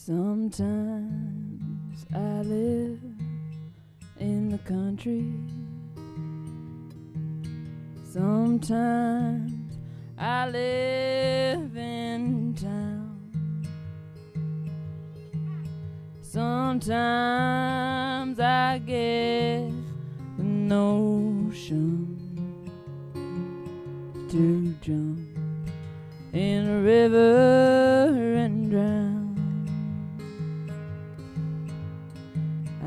Sometimes I live in the country. Sometimes I live in town. Sometimes I get the notion to jump in a river and drown.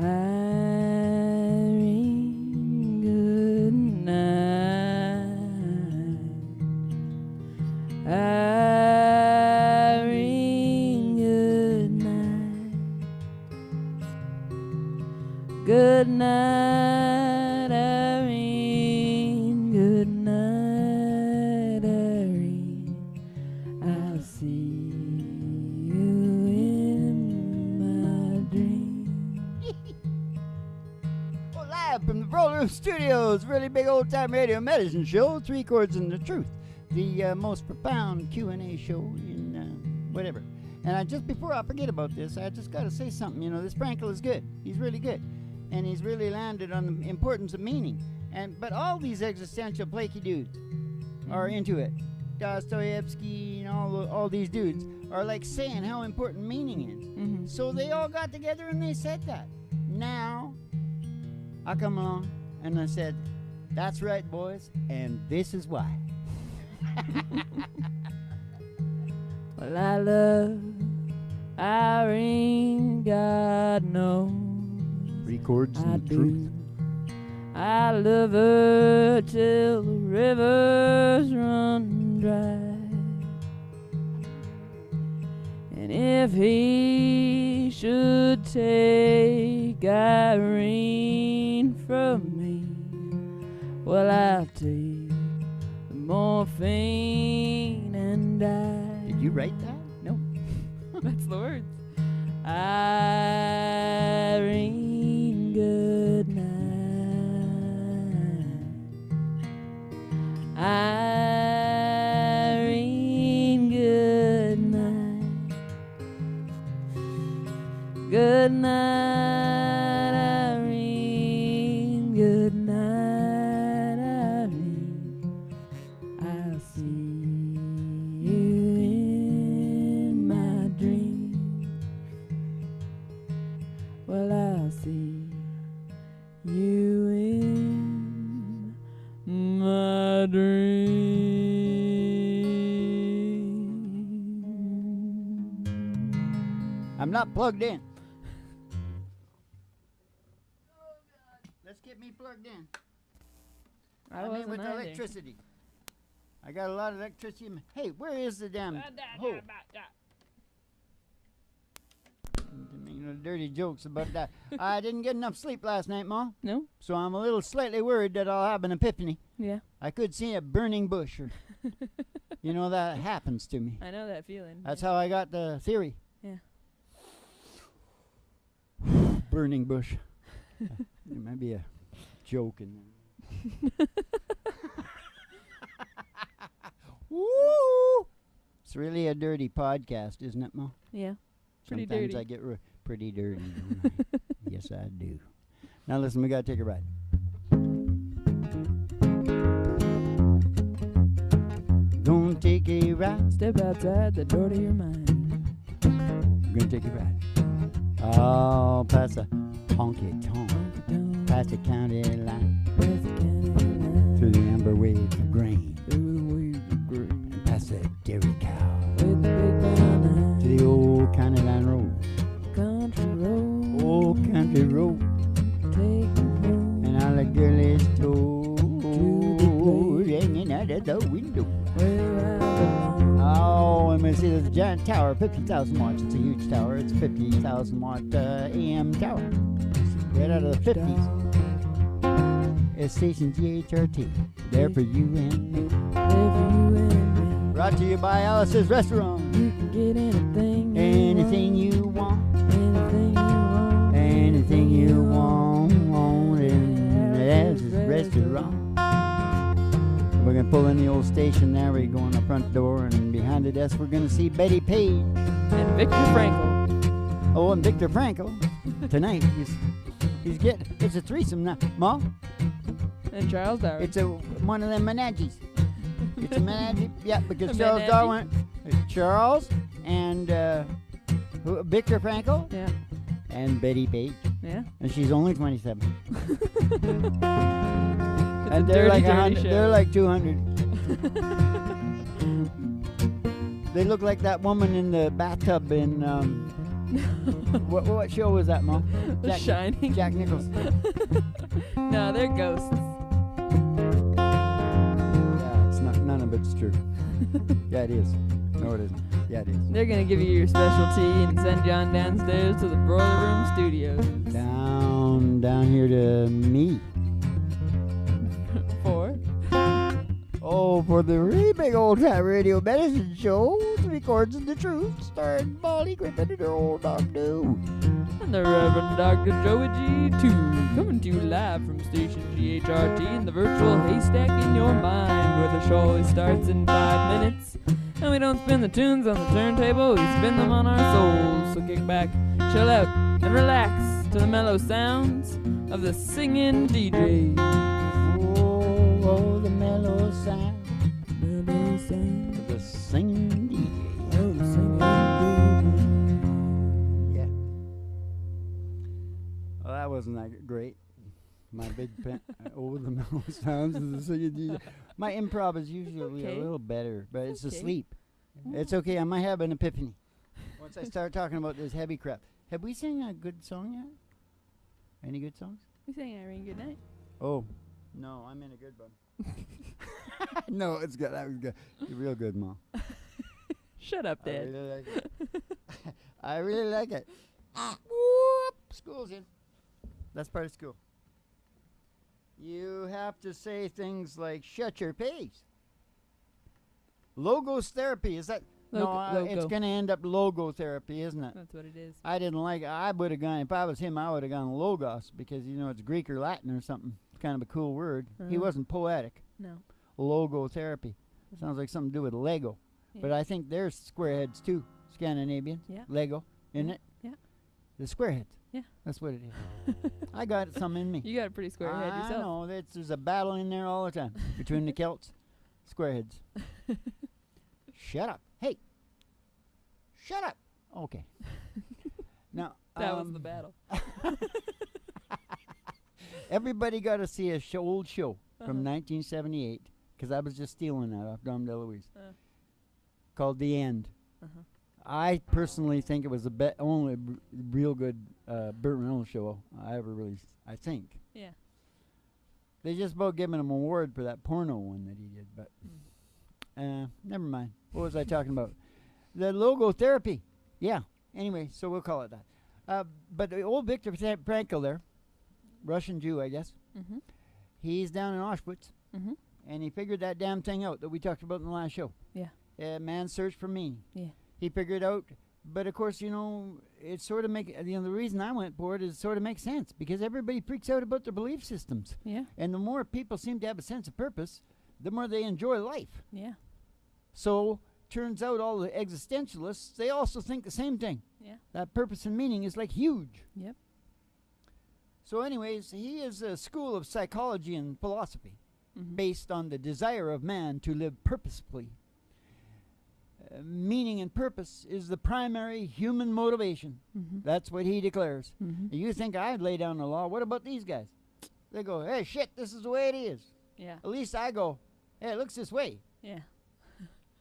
Irene, good night. Irene, good night. Good night, Irene. Good night, Irene. I'll see you in my dreams. Well, live from the Roll Room Studios, really big old time radio medicine show, 3 Chords and the Truth, the most profound Q&A show in whatever. And just before I forget about this, I just got to say something. You know, this Frankel is good. He's really good. And he's really landed on the importance of meaning. But all these existential plaky dudes are into it. Dostoevsky and all these dudes are like saying how important meaning is. Mm-hmm. So they all got together and they said that. Now, I come along and I said, that's right, boys, and this is why. Well, I love Irene, God knows 3 Chords I and the do. Truth. I love her till the rivers run dry. And if he should take Irene from me, well, I'll take the morphine and die. Did you write that? No. That's the words. Irene, good night. Irene, good night. Good night, Irene. Good night, Irene. I'll see you in my dreams. Well, I'll see you in my dreams. I'm not plugged in. Let's get me plugged in. I mean with electricity. I got a lot of electricity in my... Hey, where is the damn hole? Making no dirty jokes about that. I didn't get enough sleep last night, Ma. No? So I'm a little slightly worried that I'll have an epiphany. Yeah. I could see a burning bush. Or, you know, that happens to me. I know that feeling. That's how I got the theory. Yeah. Burning bush. There might be a joke in there. Woo! It's really a dirty podcast, isn't it, Ma? Yeah. Pretty Sometimes dirty. I get pretty dirty. Don't I? Yes, I do. Now listen, we gotta take a ride. Gonna take a ride. Step outside the door to your mind. Gonna take a ride. Oh, past the honky tonk, past the county line, through the amber waves of grain, and past the dairy cow, With the big brown eyes. to the old county line road, Country road. old country road, Take me home. and all the girlies told, place. hanging out of the window. Where I belong. Oh, and we see there's a giant tower, 50,000 watts. It's a huge tower. It's a 50,000 watt AM tower. Right out of the 50s. It's station GHRT. There for you and me. There for you and me. Brought to you by Alice's Restaurant. You can get anything you Anything you want. Anything you want. Anything you want. In Alice's Restaurant. We're going to pull in the old station there. We go in the front door, and behind the desk we're going to see Betty Page. And Victor Frankl. Oh, and Victor Frankel tonight. He's getting. It's a threesome now. Ma, And Charles Darwin. it's one of them menages. It's a menage. Yeah, because A Charles menage? Darwin, Charles and Victor Frankel Yeah. and Betty Page, Yeah. and she's only 27. It's And a they're dirty, like dirty 100. show. They're like 200. They look like that woman in the bathtub in what show was that, Mom? The Shining. Jack Nicholson. No, they're ghosts. Yeah, it's not. None of it's true. Yeah, it is. No, it isn't. Yeah, it is. They're gonna give you your specialty and send you on downstairs to the Broiler Room Studios. Down here to me. For Oh, for the really big old time radio medicine show, 3 Chords and the Truth, starring Molly Griffin and her old dog Doo. and the Reverend Dr. Joey G2, coming to you live from station GHRT in the virtual haystack in your mind, where the show always starts in 5 minutes. And we don't spin the tunes on the turntable, we spin them on our souls. So kick back, chill out, and relax to the mellow sounds of the singing DJ. Oh, the mellow sound Mellow sound of the singing DJ. of the singing DJ. Yeah. Well, that wasn't that great. My big pen. Oh, the mellow sounds of the singing DJ. My improv is usually okay. a little better, but it's okay. asleep. It's okay. I might have an epiphany once I start talking about this heavy crap. Have we sang a good song yet? Any good songs? We sang Irene Goodnight. Oh, no, I'm in a good one. No, it's good. That was good. You're real good, Mom. Shut up, I Dad. really like it. I really like it. Whoop, school's in. That's part of school. You have to say things like, shut your face. Logos therapy, is that? It's Logo. going to end up logotherapy, isn't it? That's what it is. I didn't like it. I would have gone, if I was him, I would have gone logos because, it's Greek or Latin or something. It's kind of a cool word. He Uh-huh. wasn't poetic. No. Logotherapy. Sounds like something to do with Lego. Yeah. But I think they're squareheads too. Scandinavian. Yeah. Lego. Isn't Yeah. it? Yeah. The squareheads. Yeah. That's what it is. I got some in me. You got a pretty square head I yourself. know. There's a battle in there all the time between the Celts. Squareheads. Shut up. Hey. Shut up. Okay. Now. That was the battle. Everybody got to see a old show from Uh-huh. 1978 because I was just stealing that off Dom DeLuise called The End. Uh-huh. I personally think it was the only real good Burt Reynolds show I ever released. I think. Yeah. They just about gave him an award for that porno one that he did, but never mind. What was I talking about? The logotherapy. Yeah. Anyway, so we'll call it that. But the old Viktor Frankl there, Russian Jew, I guess, Mm-hmm. he's down in Auschwitz, Mm-hmm. and he figured that damn thing out that we talked about in the last show. Yeah. Man's search for meaning. Yeah. He figured out, but of course, it sort of the reason I went for it is sort of makes sense because everybody freaks out about their belief systems. Yeah. And the more people seem to have a sense of purpose, the more they enjoy life. Yeah. So, turns out all the existentialists, they also think the same thing. Yeah. That purpose and meaning is like huge. Yep. So anyways, he is a school of psychology and philosophy Mm-hmm. based on the desire of man to live purposefully. Meaning and purpose is the primary human motivation. Mm-hmm. That's what he declares. Mm-hmm. You think I'd lay down the law? What about these guys? They go, hey, shit, this is the way it is. Yeah. At least I go, hey, it looks this way. Yeah.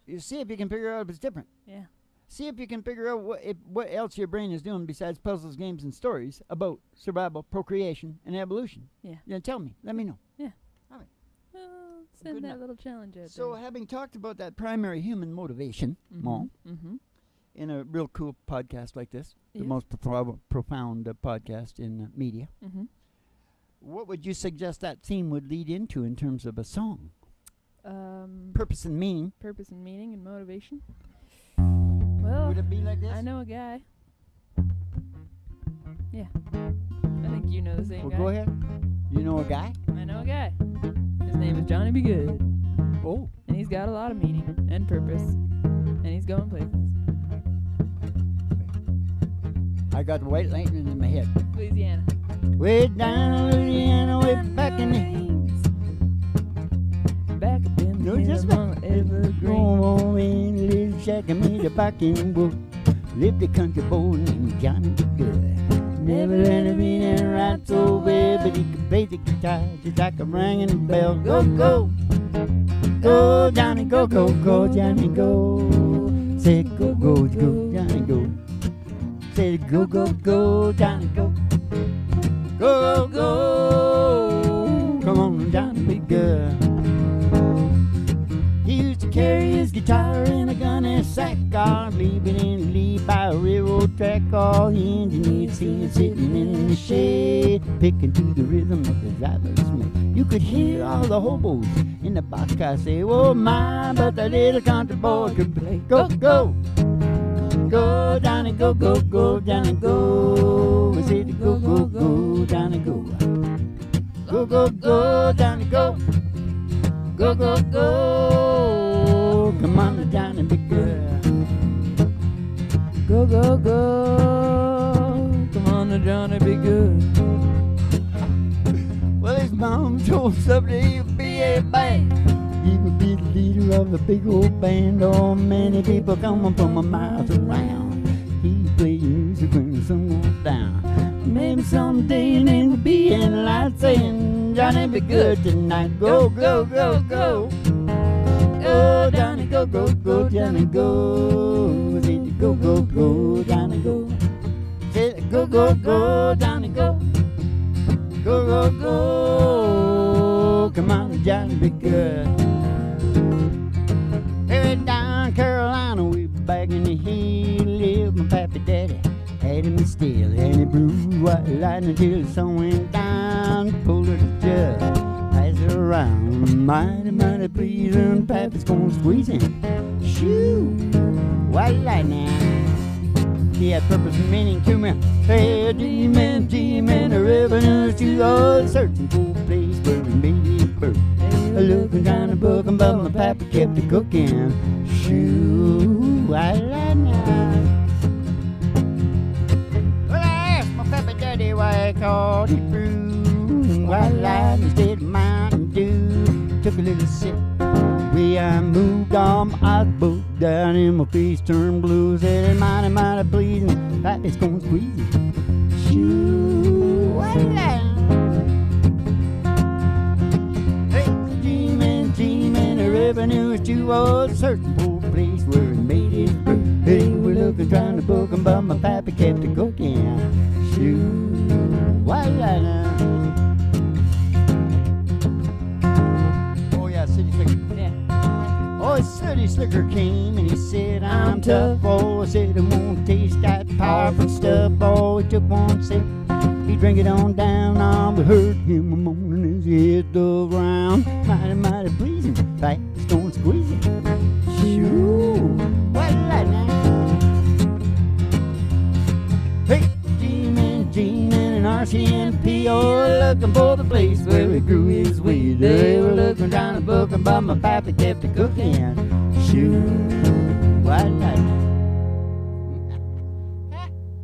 You see if you can figure out if it's different. Yeah. See if you can figure out what else your brain is doing besides puzzles, games, and stories about survival, procreation, and evolution. Yeah. Then tell me. Let me know. Well, send Good that enough. little challenge out So there. having talked about that primary human motivation, Mom, Mm-hmm. in a real cool podcast like this, Yeah. the most profound podcast in media, Mm-hmm. what would you suggest that theme would lead into in terms of a song? Purpose and meaning. Purpose and meaning and motivation. Well, Would it be like this? I know a guy. Yeah. I think you know the same Well, guy. go ahead. You know a guy? I know a guy. His name is Johnny B. Good. Oh. And he's got a lot of meaning and purpose. And he's going places. I got the white lightning in my head. Louisiana. Way down in Louisiana, way back in the Back up in No, the just hills on Evergreen. Go on in, little shack and made a backing book. Lived the country boy named Johnny the Good. Never let him in and ride so well, but he could play the guitar just like a ringing bell. Go, go, go, Johnny, go, go, go, Johnny, go. Say go, go, go, Johnny, go. Say go, go, go, Johnny, go. Go, go, go. Come on, Johnny, be good. He used to carry his guitar in a gunny sack, leaving in lead by a railroad track. All the engineers seen him sitting in the shade, picking to the rhythm of the driver's mate. You could hear all the hobos in the boxcar say, "Oh my!" But the little country boy could play. Go, go, go, Johnny, go, go, go, Johnny, go. We say, go, go, go, Johnny, go. Go, go, go, Johnny, go. Go, go, go. Come on, Johnny, be good. Go, go, go. Come on, Johnny, be good. Well, his mom told him someday he'll be a band. He would be the leader of a big old band. Oh, many people coming from a miles around. He played music when the sun goes down. Maybe someday his name will be in the light saying, "Johnny, be good tonight." Go, go, go, go. Go, Johnny, go, go, go, Johnny, go. Say it, go, go, go, Johnny, go. Say it, go, go, go, Johnny, go. Go, go, go. Come on, Johnny, be good. Here down Carolina, we back in the hill. Lived my pappy daddy, had him still. And he blew white lightning till the sun went down. Pulled her to judge, pass it around. Mighty, mighty pleasing, pappy's gonna squeeze him. Shoo, white lightning. He had purpose and meaning to me. Hey, demon, demon, a revenue to all, searching for a place where he made his birth. Looking kind of broken, but my papa kept it cooking. Shoo, white lightning. Well, I asked my papa daddy why I called it through. White lightning instead of Mountain Dew. Took a little sip. Way I moved on, I book down and my face turned blue. Said, mighty, mighty pleasing, papa's gonna squeeze it. Shoo, white lightning. The revenue is too old, searching for a place where he made his birth. Hey, we're looking, trying to book him, but my pappy kept it cooking. Shoo, white lightning. Oh yeah, City Slicker. Yeah. Oh, City Slicker came and he said, "I'm tough." Oh, I said, "It won't taste that powerful stuff." Oh, he took one sip, he drank it on down. Oh, we heard him a moaning as he hit the ground. Mighty, mighty pleasing, right? Stone squeezing. Shoo, white lightning. Hey, G-Man, G-Man, and RCMP, oh, looking for the place where he grew his weed. They were looking down the book, but my pappy kept it cooking. Shoo, white lightning.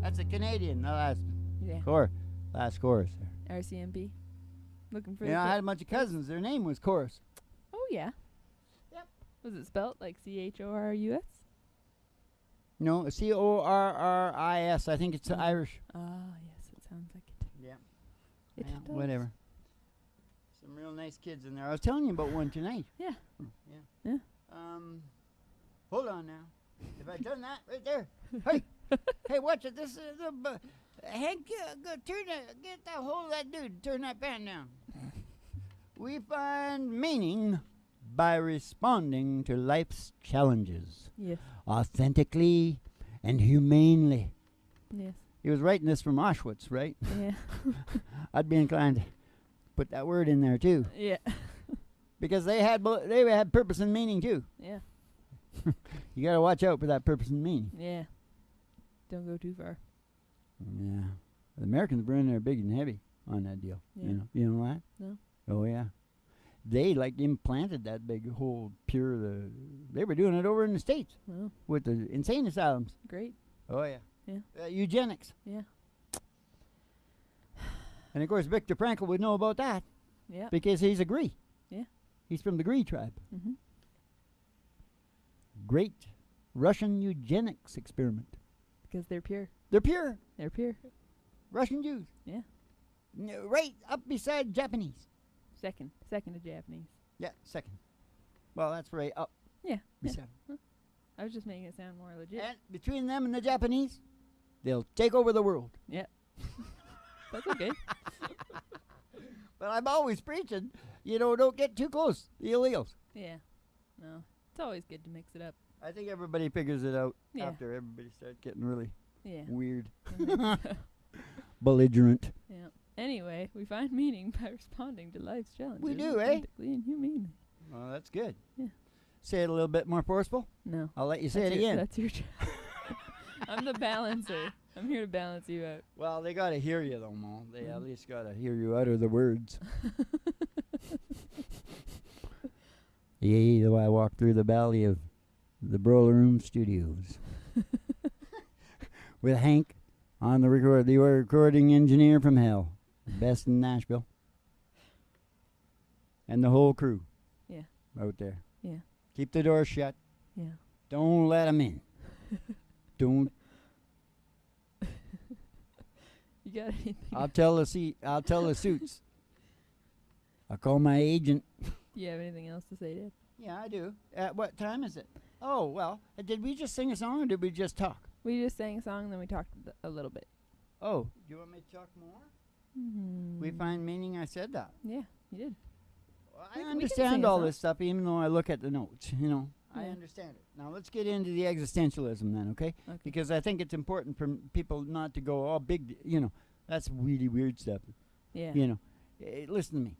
That's a Canadian, no, that's Yeah. last chorus. RCMP. Looking for You the know, I kid. had a bunch of cousins. Their name was Chorus. Oh, yeah. Yep. Was it spelled like CHORUS? No, Corris. I think it's Irish. Ah, yes, it sounds like it. Yeah. It Yeah, does. whatever. Some real nice kids in there. I was telling you about one tonight. Yeah. Yeah. Yeah. Hold on now. Have I done that right there? Hey, hey, watch it. This is Hank. Get that hold of that dude. Turn that fan down. We find meaning by responding to life's challenges Yes. authentically and humanely. Yes. He was writing this from Auschwitz, right? Yeah. I'd be inclined to put that word in there too, Yeah. because they had purpose and meaning too. Yeah. You gotta watch out for that purpose and meaning. Yeah. Don't go too far. Yeah, the Americans were in there big and heavy on that deal. Yeah. You know that? No. Oh yeah, they like implanted that big whole they were doing it over in the States Well, with the insane asylums. great. Oh yeah, Yeah. Eugenics. Yeah. And of course, Viktor Frankl would know about that Yeah. because he's a Gree. Yeah. He's from the Gree tribe. Mm-hmm. Great Russian eugenics experiment. Because they're pure. They're pure They're pure. Russian Jews. Yeah. Right up beside Japanese. Second to Japanese. Yeah, second. Well, that's right up Yeah. Yeah. beside. I was just making it sound more legit. And between them and the Japanese, they'll take over the world. Yeah. That's okay. But I'm always preaching, don't get too close. The illegals. Yeah. No. It's always good to mix it up. I think everybody figures it out Yeah. after everybody starts getting really Yeah. weird, Yeah. belligerent. Anyway, we find meaning by responding to life's challenges. We do, eh? authentically and humanely. Well, that's good. Yeah. Say it a little bit more forceful. No. I'll let you say it That's again. That's your job. I'm the balancer. I'm here to balance you out. Well, they got to hear you, though, Mo. They at Mhm. least got to hear you utter the words. Yea, though I walk through the valley of the Broiler Room Studios. With Hank on the recording engineer from hell. Best in Nashville. And the whole crew. Yeah. Out there. Yeah. Keep the door shut. Yeah. Don't let 'em in. Don't. You got anything? I'll tell the suits. I'll call my agent. Do you have anything else to say, Dad? Yeah, I do. What time is it? Oh, well, did we just sing a song or did we just talk? We just sang a song, then we talked a little bit. Oh, do you want me to talk more? Mm-hmm. We find meaning, I said that. Yeah, you did. Well, We I can understand sing a all song. this stuff even though I look at the notes, I Yeah. understand it. Now let's get into the existentialism then, okay? Okay. Because I think it's important for people not to go all big, that's really weird stuff. Yeah. Listen to me.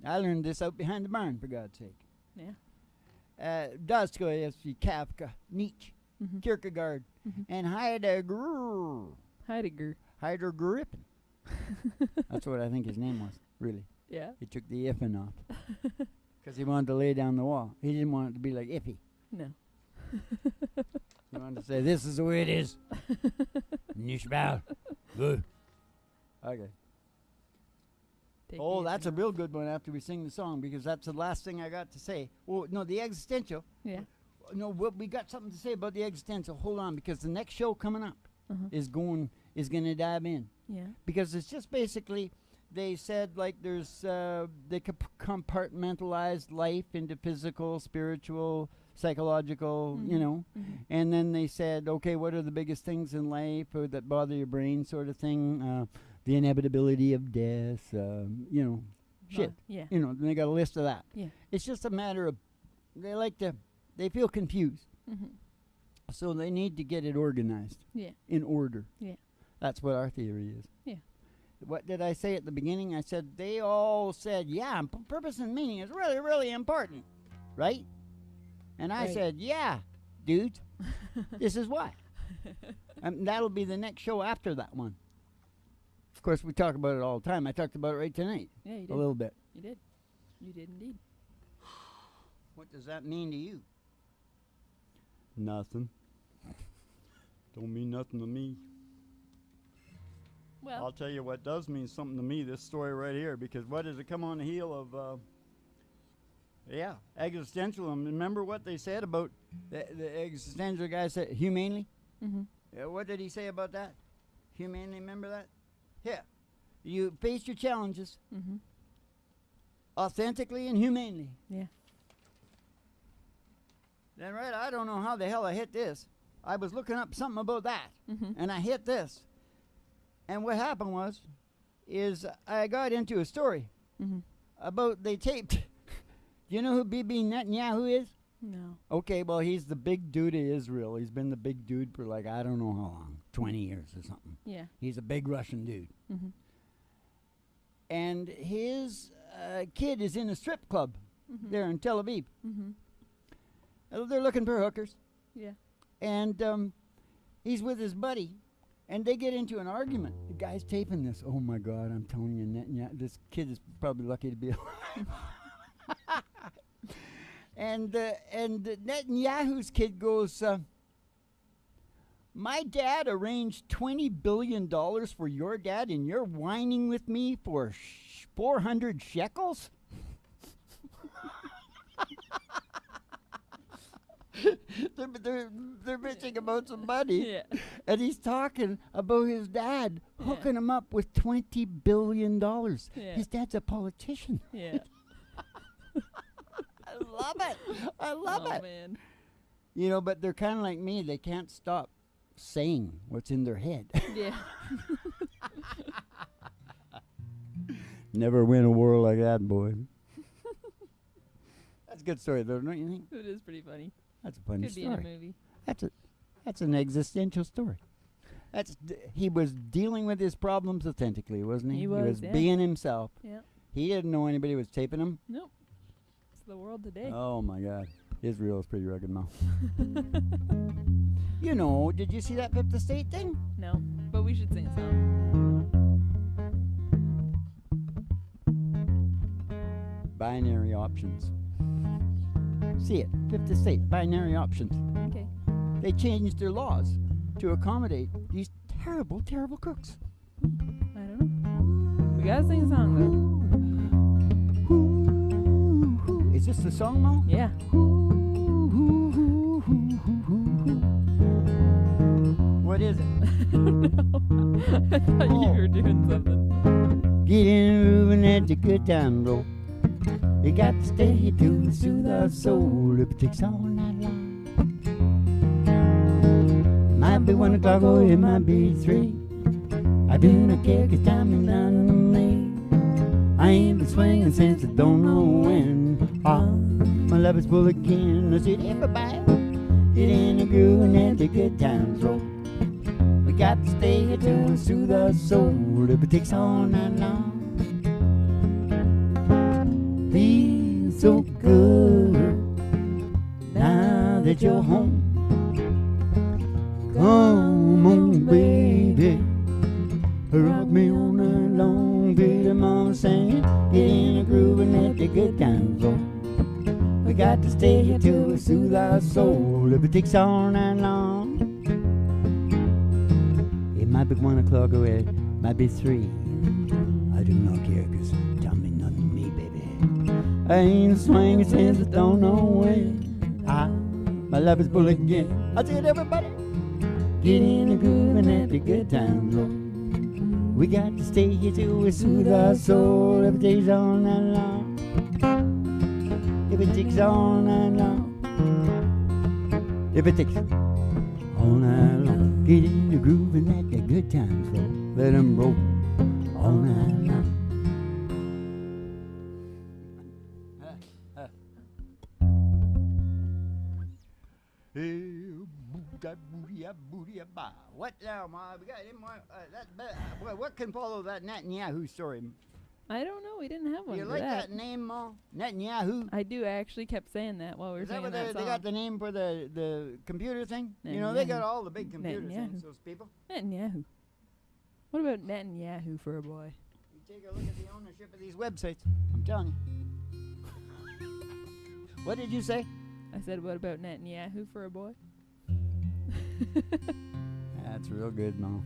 I learned this out behind the barn, for God's sake. Yeah. Dostoevsky, Kafka, Nietzsche, Mm-hmm. Kierkegaard, Mhm. and Heidegger. Heidegger. That's what I think his name was, really. Yeah. He took the iffin off. Because he wanted to lay down the wall. He didn't want it to be like iffy. No. He wanted to say, this is the way it is. Nishbal. Good. Okay. Take Oh, the that's a iffin real good one after we sing the song because that's the last thing I got to say. Oh, no, the existential. off. Yeah. No, we got something to say about the existential. Hold on, because the next show coming up Uh-huh. is going to dive in. Yeah. Because it's just basically, they said like there's, they compartmentalized life into physical, spiritual, psychological, Mhm. and then they said, okay, what are the biggest things in life that bother your brain sort of thing? The inevitability of death, shit. Yeah. And they got a list of that. Yeah. It's just a matter of, they feel confused. Mm-hmm. So they need to get it organized. Yeah. In order. Yeah. That's what our theory is. Yeah. What did I say at the beginning? I said they all said, yeah, purpose and meaning is really, really important, right? And I Right. said, yeah, dude, this is why. And that'll be the next show after that one. Of course, we talk about it all the time. I talked about it right tonight, Yeah, you a did. little bit. You did. You did indeed. What does that mean to you? Nothing. Don't mean nothing to me. Well, I'll tell you what does mean something to me, this story right here, because what does it come on the heel of, existentialism. Remember what they said about the existential guy said, humanely? mm-hmm. What did he say about that? Humanely, remember that? Yeah. You face your challenges Mm-hmm. authentically and humanely. Yeah. Then right, I don't know how the hell I hit this. I was looking up something about that, Mm-hmm. and I hit this. And what happened is I got into a story Mm-hmm. about they taped. Do you know who Bibi Netanyahu is? No. Okay, well, he's the big dude of Israel. He's been the big dude for like, I don't know how long, 20 years or something. Yeah. He's a big Russian dude. Mm-hmm. And his kid is in a strip club Mm-hmm. there in Tel Aviv. Mm-hmm. They're looking for hookers. Yeah. And he's with his buddy, and they get into an argument. The guy's taping this. Oh my God, I'm telling you, this kid is probably lucky to be alive. and Netanyahu's kid goes, My dad arranged $20 billion for your dad, and you're whining with me for 400 shekels? they're bitching about some money. Yeah. And he's talking about his dad hooking him up with $20 billion. Yeah. His dad's a politician. Yeah. I love it. I love Oh, it. man. You know, but they're kind of like me. They can't stop saying what's in their head. Yeah. Never win a war like that, boy. That's a good story, though, don't you think? It is pretty funny. That's a funny Could be in a story. movie. That's an existential story. He was dealing with his problems authentically, wasn't he? He was, yeah. being himself. Yeah. He didn't know anybody was taping him. Nope. It's the world today. Oh my God, Israel is pretty rugged now. You know, did you see that Fifth Estate thing? No, but we should sing a song. Binary options. See it, Fifth Estate, binary options. Okay. They changed their laws to accommodate these terrible, terrible crooks. I don't know. We gotta sing a song though. Is this the song, Mo? Yeah. What is it? I thought you were doing something. Get in the room and let the good time roll. You got to stay to soothe our soul if it takes all night long. Might be 1 o'clock or it might be 3. I do not care 'cause time is not on me. I ain't been swinging since I don't know when. My love is full again. I said everybody get in the groove and let the good times roll. We got to stay here to soothe our soul if it takes all night long. Feels so good now that you're home. Come on, baby, rock me all night long. Pretty mama saying, get in the groove and let the good times roll. We got to stay here till we soothe our soul if it takes all night long. It might be 1 o'clock or it might be 3. I do not care 'cause time ain't nothing to me, baby. I ain't swinging since I don't know when. My love is full again. I said everybody, get in the groove and let the good times roll. We got to stay here till we soothe our soul if it takes all night long. If it takes all night long. If it takes all night long. Get in the groove and let the good times roll. Let them roll all night long. What now, Ma? We got any more? What can follow that Netanyahu story? I don't know. We didn't have one. You for like that that name, Ma? Netanyahu? I do. I actually kept saying that while we were Is that singing what that they song. got the name for the computer thing? You know, they got Netanyahu. all the big computer Netanyahu. things, those people. Netanyahu. What about Netanyahu for a boy? You take a look at the ownership of these websites. I'm telling you. What did you say? I said, what about Netanyahu for a boy? That's real good, Mo.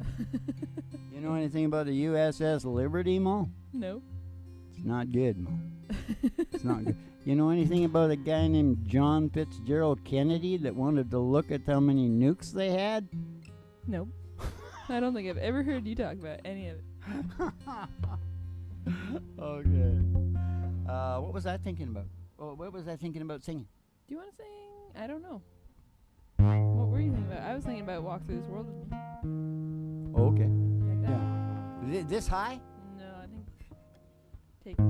You know anything about the USS Liberty, Mo? No. It's not good, Mo. It's not good. You know anything about a guy named John Fitzgerald Kennedy that wanted to look at how many nukes they had? Nope. I don't think I've ever heard you talk about any of it. Okay. What was I thinking about? Oh, what was I thinking about singing? Do you want to sing? I don't know. What were you thinking about? I was thinking about Walk Through This World with Me. Okay. Like that? Yeah. This high? No, I think. Take it.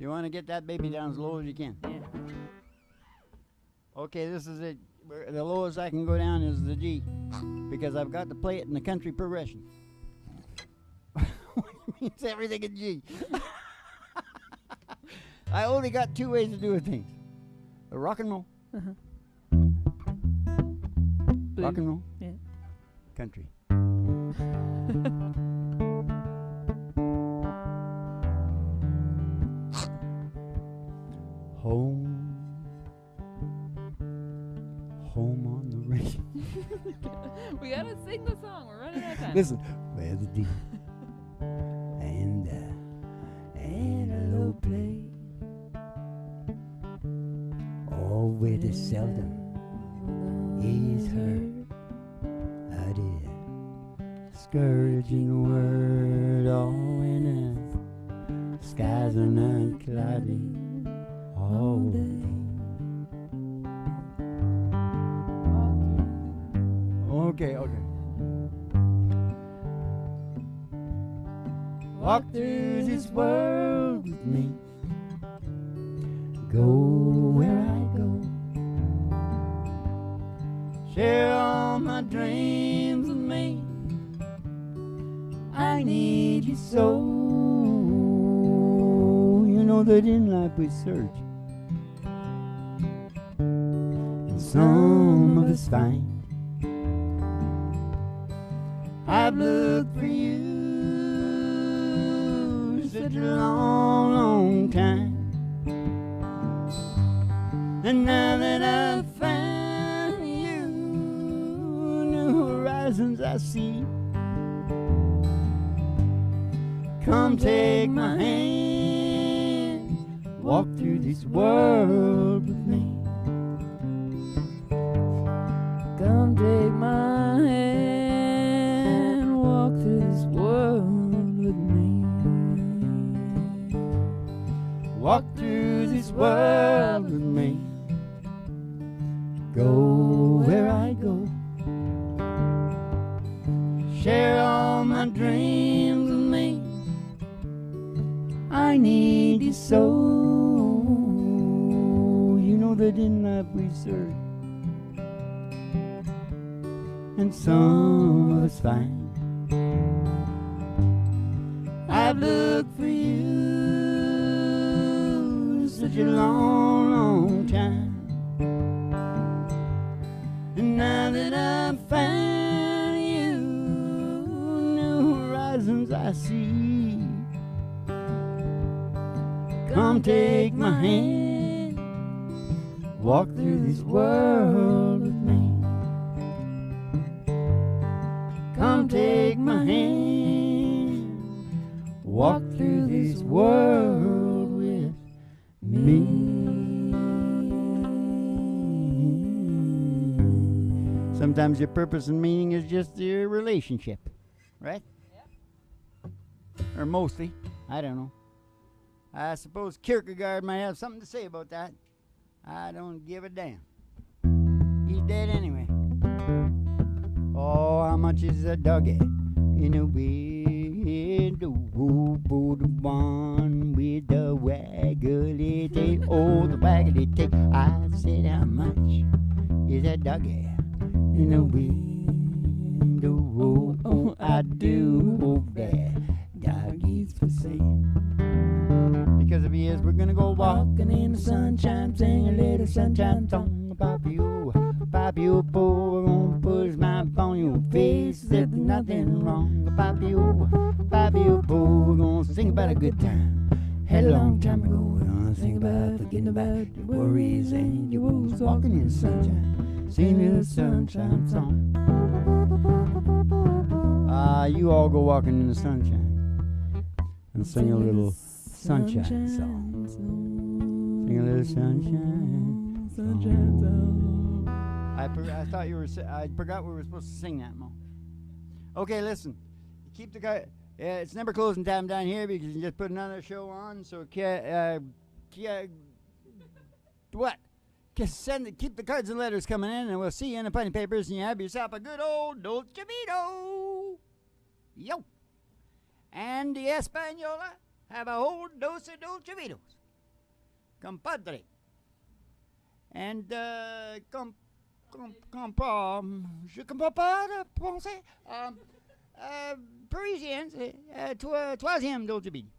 You want to get that baby down as low as you can? Yeah. Okay, this is it. The lowest I can go down is the G, because I've got to play it in the country progression. It's everything in G. I only got 2 ways to do things: rock and roll, Uh-huh. rock and roll, Yeah. country. Home, home on the information. We gotta sing the song. We're running out of time. Listen. Where the deep and antelope play, all where the seldom is heard. I did scourging word, all when the skies are not cloudy all day. Okay. Walk through this world with me. Go where I go. Share all my dreams with me. I need you so. You know that in life we search, and some of us find. I've looked for you such a long, long time, and now that I've found you, new horizons I see. Come take my hand, walk through this world with me. Come take my hand, walk through this world with me. Walk through this world with me. Go where I go. Share all my dreams with me. I need you so. You know that in life we search, and some of us find. I've looked for you such a long, long time, and now that I've found you, new horizons I see. Come take my hand, walk through this world with me. Come take my hand, walk through this world with me. Sometimes your purpose and meaning is just your relationship, right? Yep. Or mostly, I don't know. I suppose Kierkegaard might have something to say about that. I don't give a damn. He's dead anyway. Oh, how much is a doggy in a window? The one with the waggly tail. Oh, the waggly tail. I said, how much is a doggy in a window? Oh, I do hope that doggy's for sale. Because if he is, we're gonna go walking in the sunshine, sing a little sunshine song about you, Papi-o, we're gonna push my on your face. There's nothing wrong about Papi-o, Papi-o, we're gonna sing about a good time. Had a long time ago, we're gonna sing about forgetting about your worries and your woes. Walking in the sunshine, sing a little sunshine song. You all go walking in the sunshine and sing a little sunshine song. Sing a little sunshine song. I thought you were. I forgot we were supposed to sing that, Mo. Okay, listen. Keep the guy. It's never closing time down here because you just put another show on. So what? Keep the cards and letters coming in, and we'll see you in the funny papers. And you have yourself a good old Dolce Vito. Yo. And the Española have a whole dose of Dolce Vitos. Compadre. And je comprends pas le français. Parisiens, troisième Dolce Vito.